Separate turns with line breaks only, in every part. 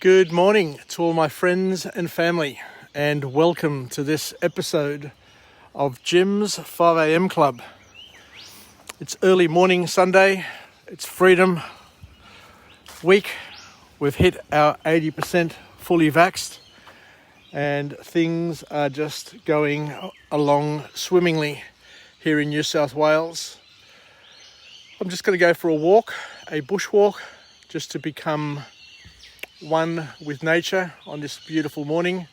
Good morning to all my friends and family, and welcome to this episode of Jim's 5am Club. It's early morning Sunday, it's Freedom Week. We've hit our 80% fully vaxxed and things are just going along swimmingly here in New South Wales. I'm just going to go for a walk, a bushwalk, just to become one with nature on this beautiful morning,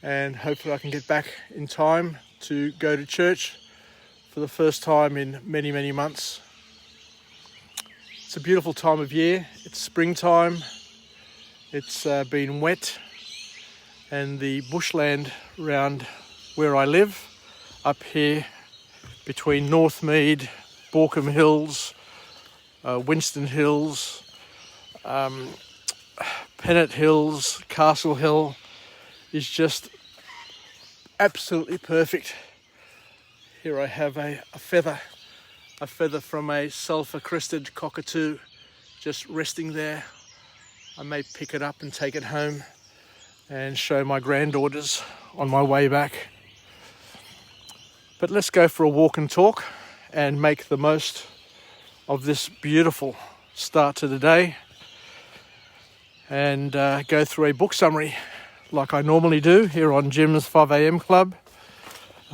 and hopefully I can get back in time to go to church for the first time in many months. It's a beautiful time of year. It's springtime. It's been wet, and the bushland around where I live, up here between Northmead, Borkham Hills, Winston Hills, Pennant Hills, Castle Hill, is just absolutely perfect. Here I have a feather from a sulphur-crested cockatoo just resting there. I may pick it up and take it home and show my granddaughters on my way back. But let's go for a walk and talk and make the most of this beautiful start to the day, and go through a book summary like I normally do here on Jim's 5am Club.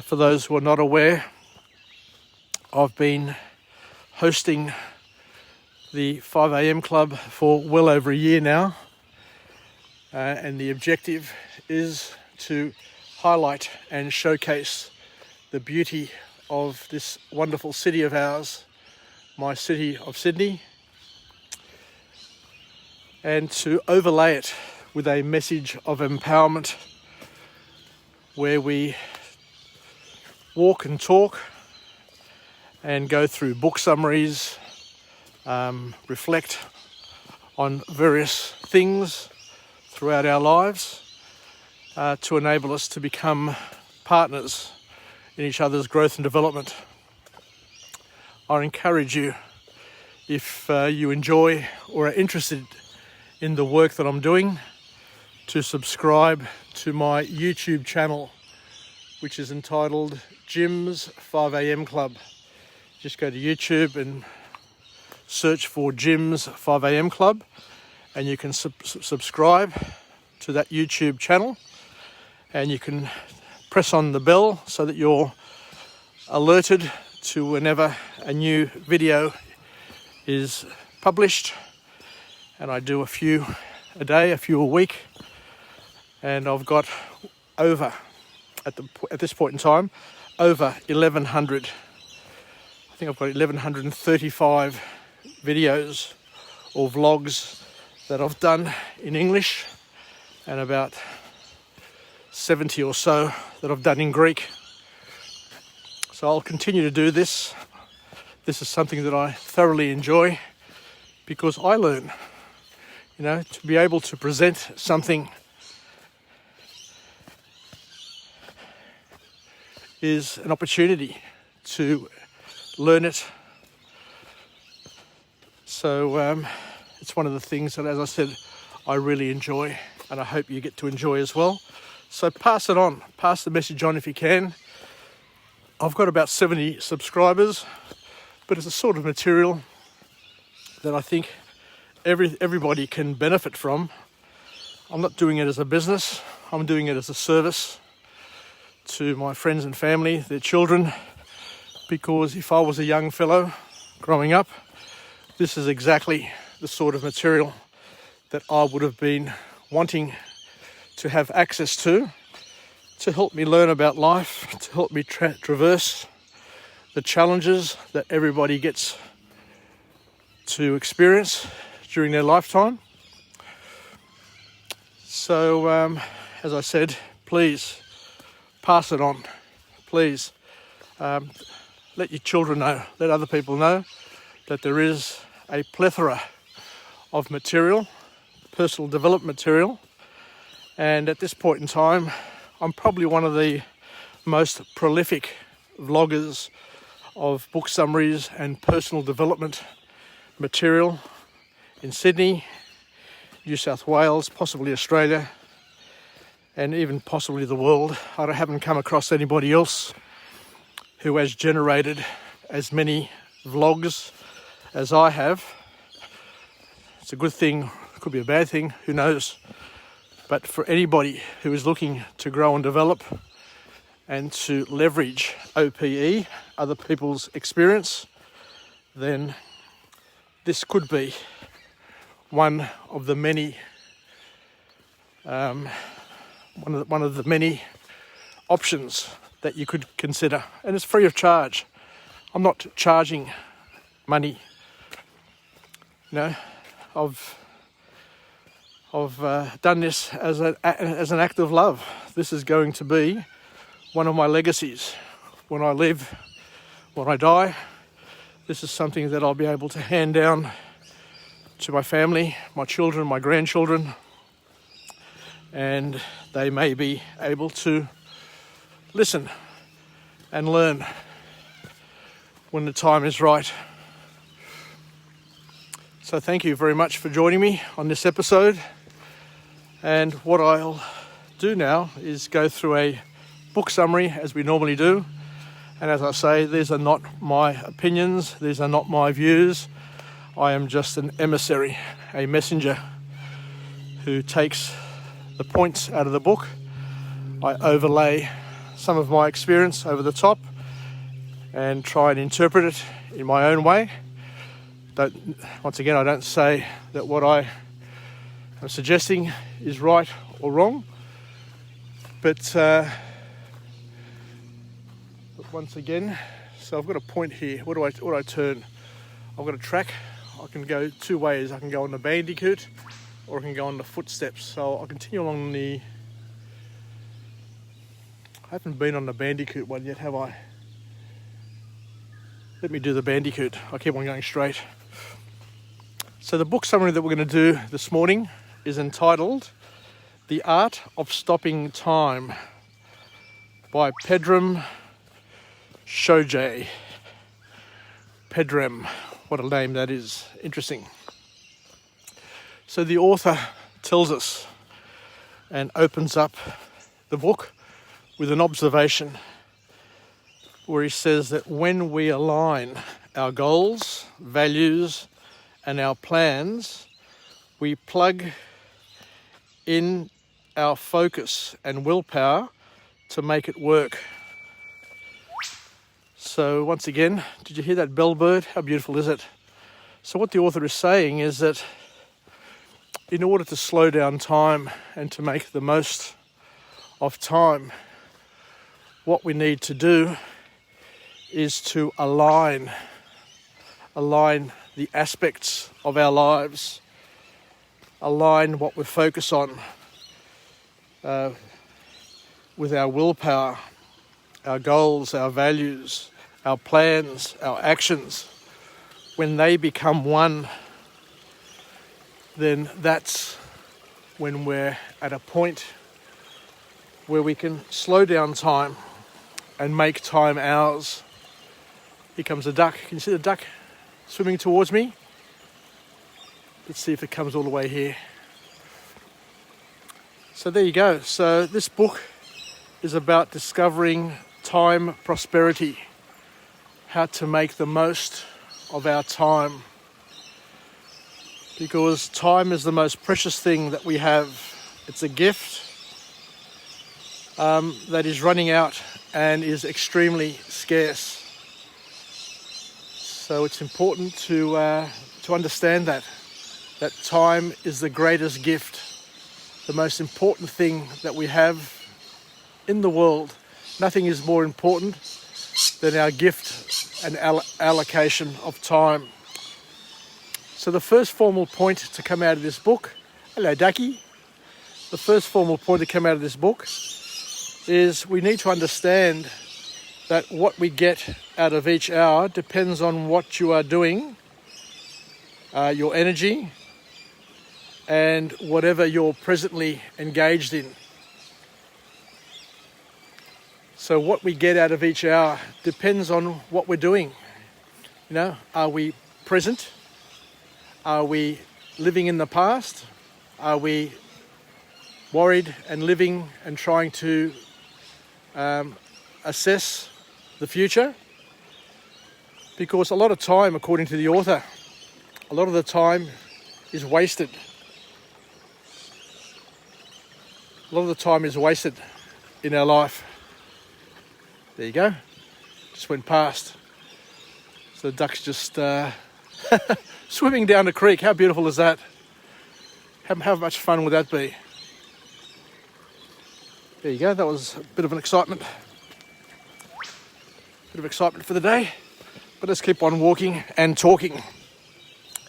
For those who are not aware, I've been hosting the 5am Club for well over a year now, and the objective is to highlight and showcase the beauty of this wonderful city of ours, my city of Sydney, and to overlay it with a message of empowerment where we walk and talk and go through book summaries, reflect on various things throughout our lives, to enable us to become partners in each other's growth and development. I encourage you, if you enjoy or are interested in the work that I'm doing, to subscribe to my YouTube channel, which is entitled Jim's 5am Club. Just go to YouTube and search for Jim's 5am Club, and you can subscribe to that YouTube channel, and you can press on the bell so that you're alerted to whenever a new video is published. And I do a few a day, a few a week, and I've got over, at this point in time, over 1,100. I think I've got 1,135 videos or vlogs that I've done in English, and about 70 or so that I've done in Greek. So I'll continue to do this. This is something that I thoroughly enjoy because I learn. To be able to present something is an opportunity to learn it. So it's one of the things that, as I said, I really enjoy, and I hope you get to enjoy as well. So pass it on, pass the message on if you can. I've got about 70 subscribers, but it's a sort of material that I think everybody can benefit from. I'm not doing it as a business, I'm doing it as a service to my friends and family, their children, because if I was a young fellow growing up, this is exactly the sort of material that I would have been wanting to have access to help me learn about life, to help me traverse the challenges that everybody gets to experience during their lifetime. So, as I said, please pass it on. Please let your children know, let other people know that there is a plethora of material, personal development material, and at this point in time, I'm probably one of the most prolific vloggers of book summaries and personal development material in Sydney, New South Wales, possibly Australia, and even possibly the world. I haven't come across anybody else who has generated as many vlogs as I have. It's a good thing, it could be a bad thing, who knows. But for anybody who is looking to grow and develop and to leverage OPE, other people's experience, then this could be one of the many options that you could consider, and it's free of charge. I'm not charging money. I've done this as an act of love. This is going to be one of my legacies. When I live, when I die, this is something that I'll be able to hand down to my family, my children, my grandchildren, and they may be able to listen and learn when the time is right. So thank you very much for joining me on this episode. And what I'll do now is go through a book summary as we normally do. And as I say, these are not my opinions, these are not my views. I am just an emissary, a messenger who takes the points out of the book. I overlay some of my experience over the top and try and interpret it in my own way. Once again, I don't say that what I am suggesting is right or wrong, but once again, so I've got a point here. What do I turn? I've got a track. I can go two ways. I can go on the bandicoot, or I can go on the footsteps. So I'll continue along I haven't been on the bandicoot one yet, have I? Let me do the bandicoot. I'll keep on going straight. So the book summary that we're going to do this morning is entitled The Art of Stopping Time by Pedram Shojai. Pedram, what a name that is. Interesting. So the author tells us and opens up the book with an observation where he says that when we align our goals, values, and our plans, we plug in our focus and willpower to make it work. So once again, did you hear that bellbird? How beautiful is it? So what the author is saying is that in order to slow down time and to make the most of time, what we need to do is to align the aspects of our lives, align what we focus on with our willpower, our goals, our values, our plans, our actions. When they become one, then that's when we're at a point where we can slow down time and make time ours. Here comes a duck. Can you see the duck swimming towards me? Let's see if it comes all the way here. So there you go. So this book is about discovering time prosperity, how to make the most of our time. Because time is the most precious thing that we have. It's a gift that is running out and is extremely scarce. So it's important to understand that time is the greatest gift, the most important thing that we have in the world. Nothing is more important than our gift and allocation of time. So the first formal point to come out of this book, hello Ducky, the first formal point to come out of this book is we need to understand that what we get out of each hour depends on what you are doing, your energy, and whatever you're presently engaged in. So what we get out of each hour depends on what we're doing. You know, are we present? Are we living in the past? Are we worried and living and trying to assess the future? Because a lot of time, according to the author, a lot of the time is wasted. A lot of the time is wasted in our life. There you go. Just went past. So the duck's just swimming down the creek. How beautiful is that? How much fun would that be? There you go. That was a bit of an excitement. Bit of excitement for the day. But let's keep on walking and talking.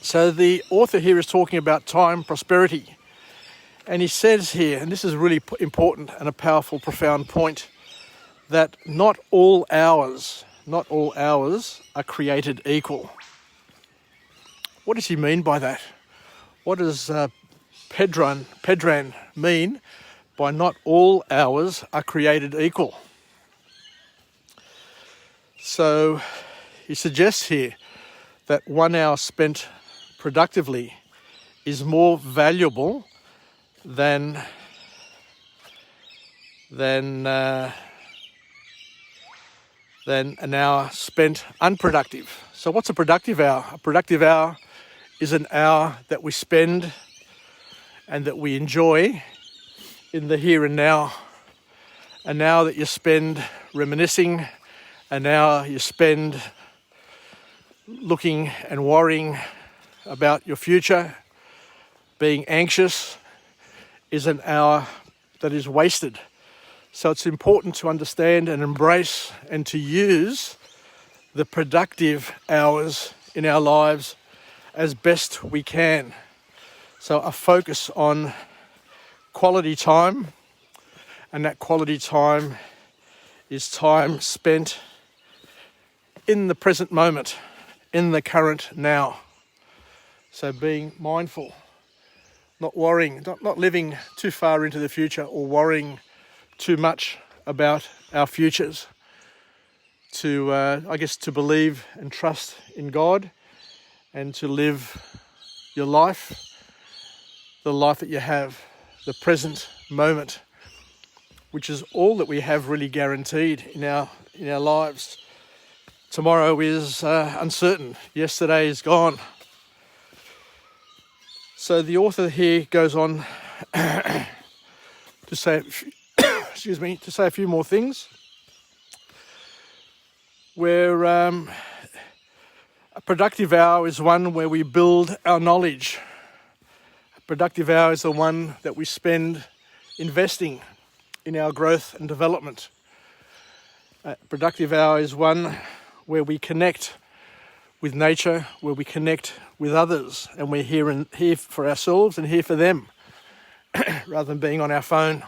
So the author here is talking about time, prosperity. And he says here, and this is really important and a powerful, profound point, that not all hours are created equal. What does he mean by that? What does Pedram mean by not all hours are created equal? So he suggests here that 1 hour spent productively is more valuable than an hour spent unproductive. So what's a productive hour? A productive hour is an hour that we spend and that we enjoy in the here and now. An hour that you spend reminiscing, an hour you spend looking and worrying about your future, being anxious, is an hour that is wasted. So it's important to understand and embrace and to use the productive hours in our lives as best we can. So a focus on quality time, and that quality time is time spent in the present moment, in the current now. So being mindful, not worrying, not living too far into the future or worrying too much about our futures. To believe and trust in God and to live your life, the life that you have, the present moment, which is all that we have really guaranteed in our lives. Tomorrow is uncertain. Yesterday is gone. So the author here goes on to say, a few more things. Where a productive hour is one where we build our knowledge. A productive hour is the one that we spend investing in our growth and development. A productive hour is one where we connect with nature, where we connect with others, and we're here for ourselves and here for them, rather than being on our phone,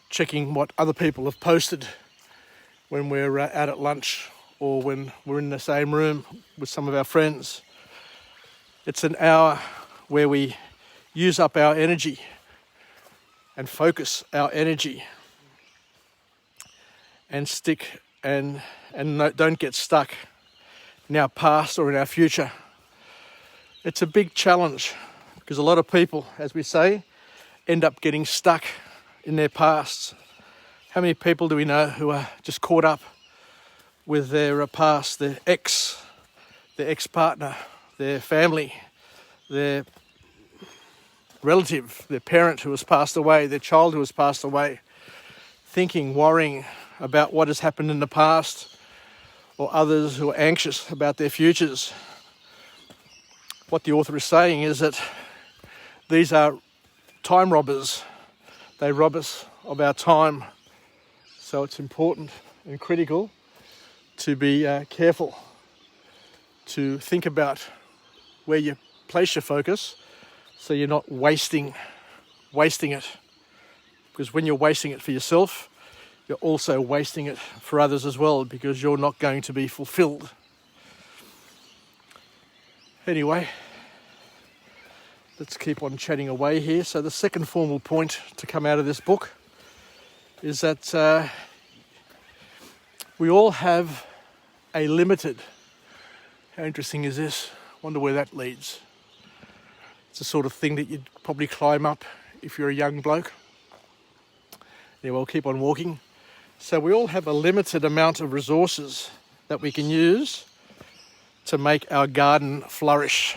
checking what other people have posted when we're out at lunch or when we're in the same room with some of our friends. It's an hour where we use up our energy and focus our energy and stick and don't get stuck in our past or in our future. It's a big challenge because a lot of people, as we say, end up getting stuck in their pasts. How many people do we know who are just caught up with their past, their ex-partner, their family, their relative, their parent who has passed away, their child who has passed away, thinking, worrying about what has happened in the past, or others who are anxious about their futures. What the author is saying is that these are time robbers. They rob us of our time. So it's important and critical to be careful, to think about where you place your focus so you're not wasting it. Because when you're wasting it for yourself, you're also wasting it for others as well, because you're not going to be fulfilled. Anyway, let's keep on chatting away here. So the second formal point to come out of this book is that we all have a limited, how interesting is this? Wonder where that leads. It's the sort of thing that you'd probably climb up if you're a young bloke. Anyway, we'll keep on walking. So we all have a limited amount of resources that we can use to make our garden flourish.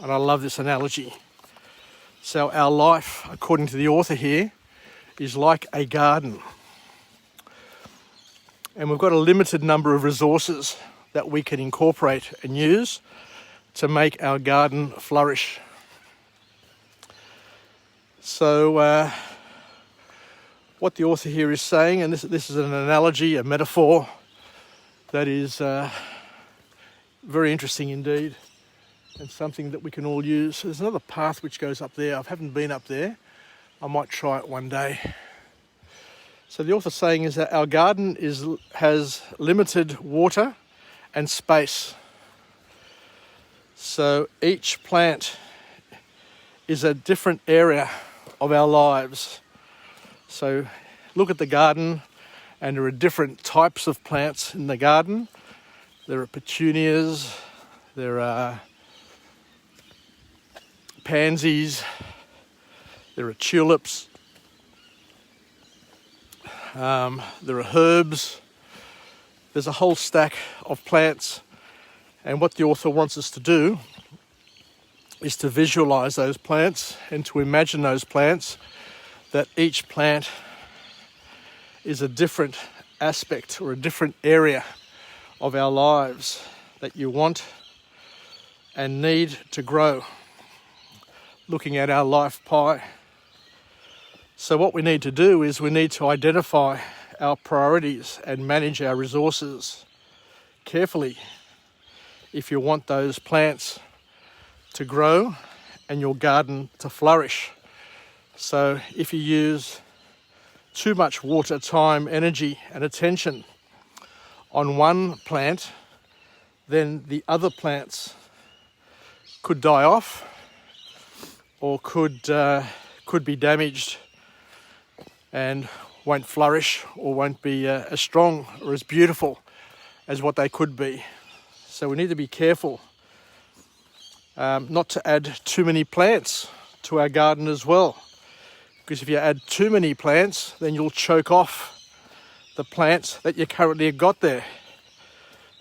And I love this analogy. So our life, according to the author here, is like a garden. And we've got a limited number of resources that we can incorporate and use to make our garden flourish. So what the author here is saying, and this is an analogy, a metaphor, that is very interesting indeed, and something that we can all use. There's another path which goes up there. I haven't been up there. I might try it one day. So the author's saying is that our garden has limited water and space. So each plant is a different area of our lives. So look at the garden, and there are different types of plants in the garden. There are petunias, there are pansies, there are tulips, there are herbs. There's a whole stack of plants, and what the author wants us to do is to visualize those plants and to imagine those plants, that each plant is a different aspect or a different area of our lives that you want and need to grow. Looking at our life pie. So what we need to do is we need to identify our priorities and manage our resources carefully if you want those plants to grow and your garden to flourish. So if you use too much water, time, energy and attention on one plant, then the other plants could die off or could be damaged and won't flourish or won't be as strong or as beautiful as what they could be. So we need to be careful not to add too many plants to our garden as well. Because if you add too many plants, then you'll choke off the plants that you currently have got there.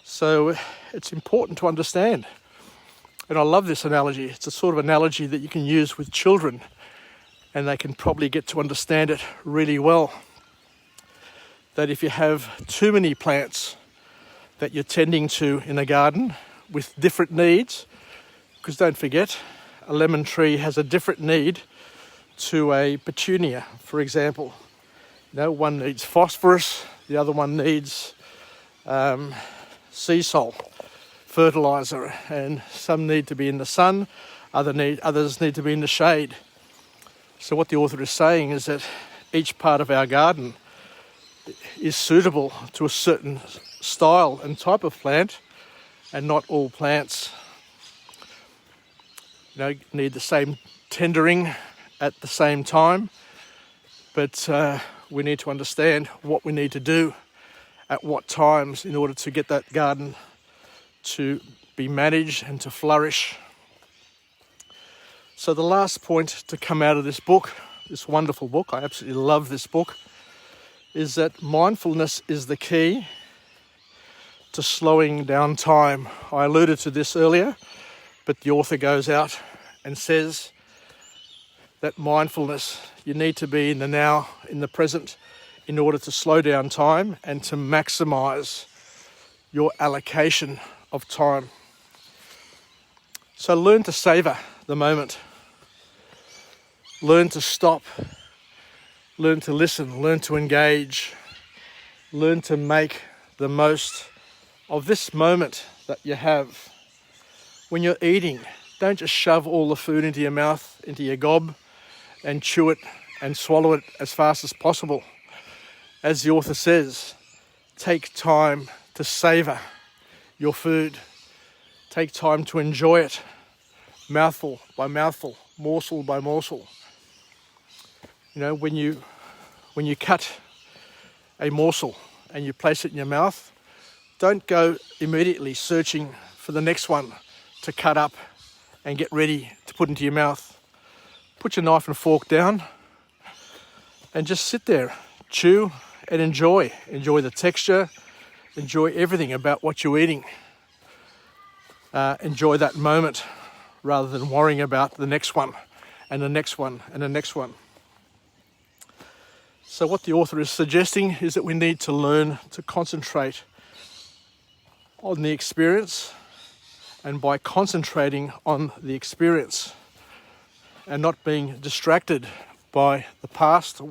So it's important to understand. And I love this analogy. It's a sort of analogy that you can use with children, and they can probably get to understand it really well. That if you have too many plants that you're tending to in a garden with different needs, because don't forget, a lemon tree has a different need to a petunia, for example. One needs phosphorus, the other one needs sea salt, fertilizer, and some need to be in the sun, others need to be in the shade. So what the author is saying is that each part of our garden is suitable to a certain style and type of plant, and not all plants need the same tendering at the same time, but we need to understand what we need to do at what times in order to get that garden to be managed and to flourish. So the last point to come out of this book, this wonderful book, I absolutely love this book, is that mindfulness is the key to slowing down time. I alluded to this earlier, but the author goes out and says that mindfulness, you need to be in the now, in the present, in order to slow down time and to maximize your allocation of time. So learn to savor the moment. Learn to stop. Learn to listen. Learn to engage. Learn to make the most of this moment that you have. When you're eating, don't just shove all the food into your mouth, into your gob, and chew it and swallow it as fast as possible. As the author says, take time to savour your food. Take time to enjoy it, mouthful by mouthful, morsel by morsel. When you cut a morsel and you place it in your mouth, don't go immediately searching for the next one to cut up and get ready to put into your mouth. Put your knife and fork down and just sit there, chew and enjoy. Enjoy the texture, enjoy everything about what you're eating. Enjoy that moment rather than worrying about the next one and the next one and the next one. So what the author is suggesting is that we need to learn to concentrate on the experience, and by concentrating on the experience and not being distracted by the past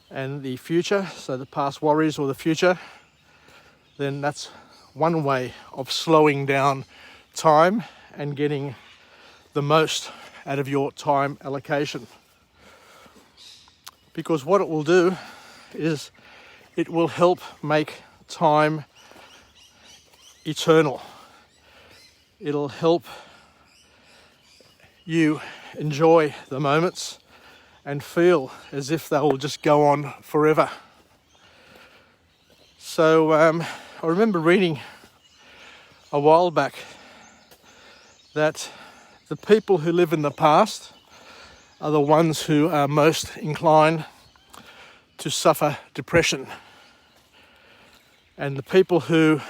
and the future, so the past worries or the future, then that's one way of slowing down time and getting the most out of your time allocation. Because what it will do is it will help make time eternal. It'll help you enjoy the moments and feel as if they will just go on forever. So I remember reading a while back that the people who live in the past are the ones who are most inclined to suffer depression. And the people who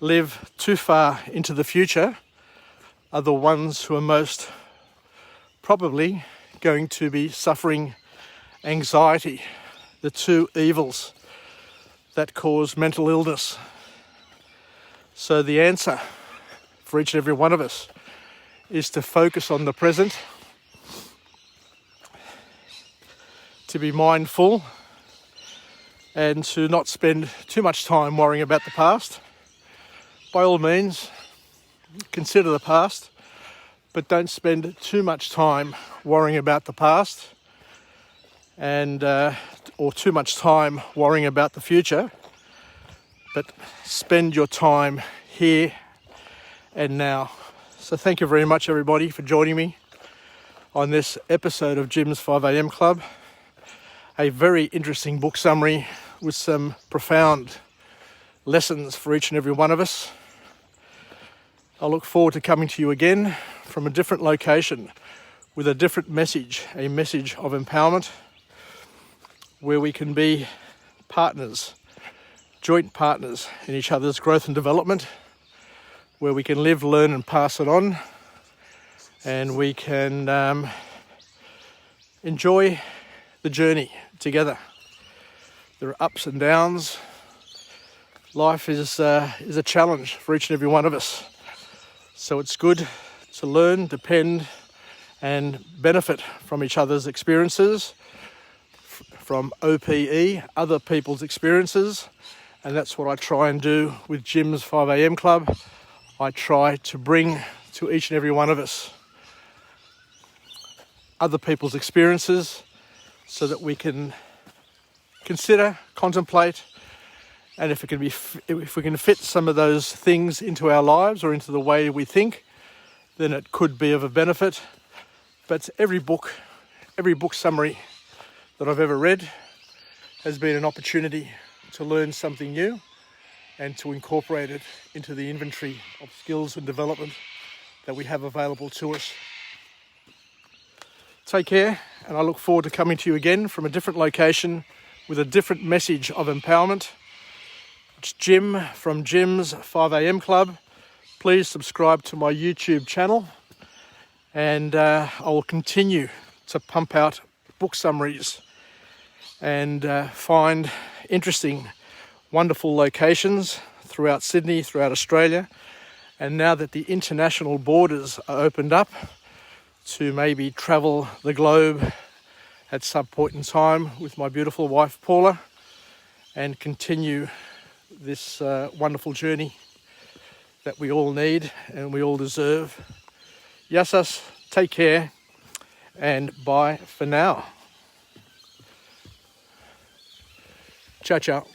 live too far into the future are the ones who are most probably going to be suffering anxiety, the two evils that cause mental illness. So the answer for each and every one of us is to focus on the present, to be mindful, and to not spend too much time worrying about the past. By all means, consider the past, but don't spend too much time worrying about the past and or too much time worrying about the future, but spend your time here and now. So thank you very much, everybody, for joining me on this episode of Jim's 5am Club. A very interesting book summary with some profound lessons for each and every one of us. I look forward to coming to you again from a different location with a different message, a message of empowerment, where we can be partners, joint partners in each other's growth and development, where we can live, learn and pass it on, and we can enjoy the journey together. There are ups and downs. Life is a challenge for each and every one of us. So it's good to learn, depend and benefit from each other's experiences, from OPE, other people's experiences. And that's what I try and do with Jim's 5am Club. I try to bring to each and every one of us other people's experiences so that we can consider, contemplate, and if we can fit some of those things into our lives or into the way we think, then it could be of a benefit. But every book summary that I've ever read has been an opportunity to learn something new and to incorporate it into the inventory of skills and development that we have available to us. Take care, and I look forward to coming to you again from a different location with a different message of empowerment. It's Jim from Jim's 5am Club. Please subscribe to my YouTube channel, and I will continue to pump out book summaries and find interesting, wonderful locations throughout Sydney, throughout Australia. And now that the international borders are opened up, to maybe travel the globe at some point in time with my beautiful wife Paula and continue this wonderful journey that we all need and we all deserve. Yassas, take care, and bye for now. Ciao, ciao.